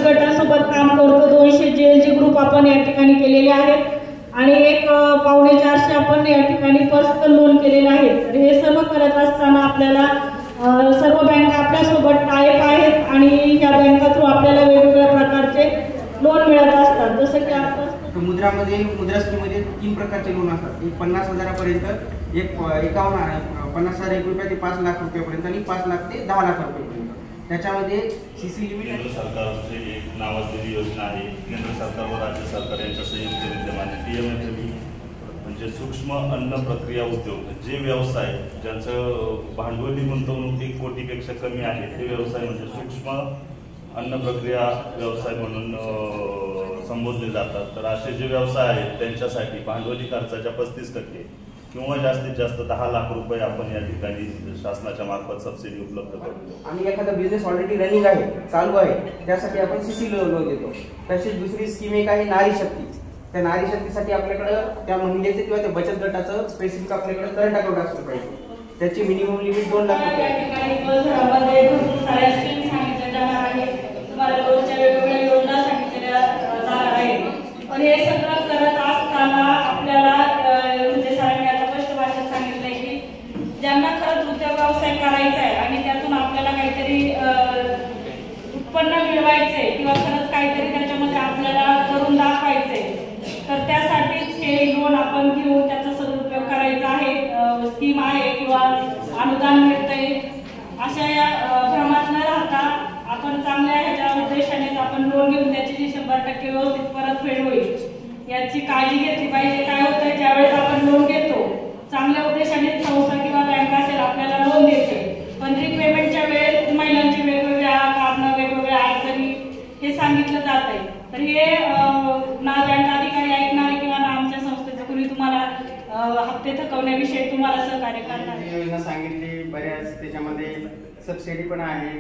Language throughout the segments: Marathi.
गटासोबत काम करतो. 200 JLG ग्रुप आपण या ठिकाणी केलेले आहेत आणि एक 450 आपण या ठिकाणी पर्सनल लोन केलेलं आहे. तर हे सर्व करत असताना आपल्याला सर्व बँका आपल्यासोबत टाईप आहेत आणि या बँका थ्रू आपल्याला वेगवेगळ्या प्रकारचे लोन मिळत असतात. जसं की आपण मुद्रा स्कीममध्ये 3 प्रकारचे लोन असतात. एक 50,000पर्यंत, एक 50,000 रुपये ते 5 लाख रुपयापर्यंत आणि 5 लाख ते 10 लाख रुपयापर्यंत. त्याच्यामध्ये सीसी लिमिट केंद्र सरकारची एक नावाजलेली योजना आहे. केंद्र सरकार व राज्य सरकार यांच्या संयुक्त विद्यमाने PMFME म्हणजे सूक्ष्म अन्न प्रक्रिया उद्योग, जे व्यवसाय ज्यांचं भांडवली गुंतवणूक 1 कोटीपेक्षा कमी आहे ते व्यवसाय म्हणजे सूक्ष्म अन्न प्रक्रिया व्यवसाय म्हणून संबोधले जातात. तर असे जे व्यवसाय आहेत त्यांच्यासाठी भांडवली खर्चाच्या 35% किंवा जास्तीत जास्त 10 लाख रुपये आपण या ठिकाणी शासनाच्या मार्फत सबसिडी उपलब्ध करतो. आणि एखादा बिझनेस ऑलरेडी रनिंग आहे, चालू आहे, त्यासाठी आपण CC लोन देतो. तशीच दुसरी स्कीम एक आहे नारी शक्ती. त्या नारी शक्तीसाठी आपल्याकडं त्या महिलेचं किंवा त्या बचत गटाचं स्पेसिफिक आपल्याकडे करंट अकाउंट असलं पाहिजे. त्याची मिनिमम लिमिट 2 लाख रुपये. तुम्हाला रोजच्या वेगवेगळ्या योजना सांगितलेल्या जाणार आहेत. पण हे सगळं करत असताना आपल्याला म्हणजे सरांनी आता स्पष्ट भाषेत सांगितलंय की ज्यांना खरंच उद्योग व्यवसाय करायचा आहे आणि त्यातून आपल्याला काहीतरी उत्पन्न मिळवायचंय किंवा खरंच काहीतरी त्याच्यामध्ये आपल्याला करून दाखवायचंय, तर त्यासाठीच हे लोन आपण घेऊन त्याचा सदुपयोग करायचा आहे. स्कीम आहे किंवा अनुदान मिळतंय अशा या भ्रमात न राहता आपण चांगल्या ह्याच्या उद्देशाने आपण लोन घेऊन त्याची जी 100% व्यवस्थित परतफेड होईल याची काळजी घेतली पाहिजे. काय होतं, ज्यावेळेस आपण लोन घेतो चांगल्या उद्देशाने संस्था किंवा बँक असेल आपल्याला लोन देते, पण रिपेमेंटच्या वेळेस महिलांची वेगवेगळ्या कारणं, वेगवेगळ्या अडचणी हे सांगितलं जात आहे. तर हे ना बँक अधिकारी ऐकणारे किंवा ना आमच्या संस्थेचं कुणी तुम्हाला हप्ते थकवण्याविषयी तुम्हाला सहकार्य करणार. योजना सांगितली बऱ्याच, त्याच्यामध्ये सबसिडी पण आहे.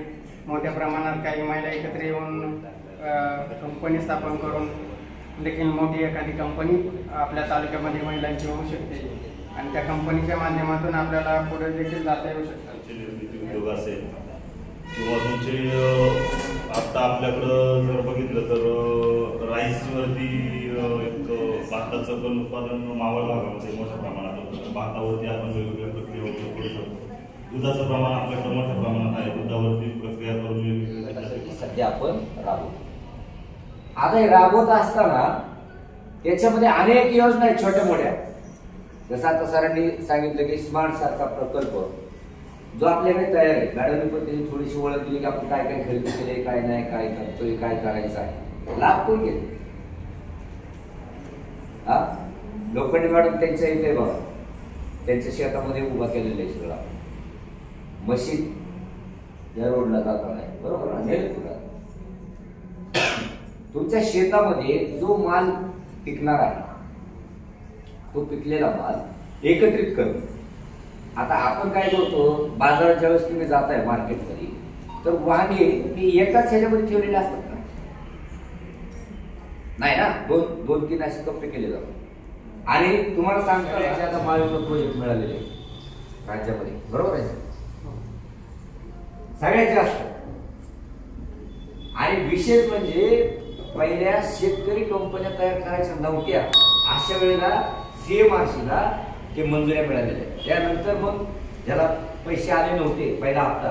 मोठ्या प्रमाणात काही महिला एकत्र येऊन कंपनी स्थापन करून देखील मोठी एखादी कंपनी आपल्या तालुक्यामध्ये महिलांची होऊ शकते आणि त्या कंपनीच्या माध्यमातून आपल्याला पुढे देखील जाता येऊ शकतात. उद्योग असेल किंवा तुमचे आता आपल्याकडं जर बघितलं तर राईसवरती एक भाताचं पण उत्पादन मावळ भागामध्ये मोठ्या प्रमाणात होतं. भातावरती आपण वेगवेगळ्या प्रक्रिया उपयोग करू शकतो. दुधाचं प्रमाण आपल्याकडे मोठ्या प्रमाणात आहे. दुधावरती प्रक्रिया करून वेगवेगळ्या सध्या आपण राबवतो. आता हे राबवत असताना याच्यामध्ये अनेक योजना आहेत छोट्या मोठ्या. जसं आता सरांनी सांगितलं की स्मार्ट सारखा प्रकल्प जो आपल्याकडे तयार आहे. मॅडमनी पण त्याची थोडीशी ओळख दिली की आपण काय काय खरेदी केले, काय नाही, काय करतोय, काय करायचं आहे. लाभ कोण घेत? हा, लोखंडे मॅडम त्यांच्या इथे बघा, त्यांच्या शेतामध्ये उभा केलेलं आहे सगळं मशीन या रोडला जाता नाही, बरोबर ना? तुमच्या शेतामध्ये जो माल पिकणार आहे तो पिकलेला माल एकत्रित करणं. आता आपण काय करतो, बाजाराच्या वेळेस तुम्ही जाताय मार्केटमध्ये तर वांगे हे एकाच ह्याच्यामध्ये ठेवलेले असतात ना, नाही ना, 2-3 असे कप्पे केले जातात. आणि तुम्हाला सांगतो आता माळीवर प्रोजेक्ट मिळालेले राज्यामध्ये, बरोबर आहे, सगळ्यात जास्त. आणि विशेष म्हणजे पहिल्या शेतकरी कंपन्या तयार करायच्या नव्हत्या अशा वेळेला CMRCला ते मंजुऱ्या मिळालेल्या. त्यानंतर मग ज्याला पैसे आले नव्हते पहिला हप्ता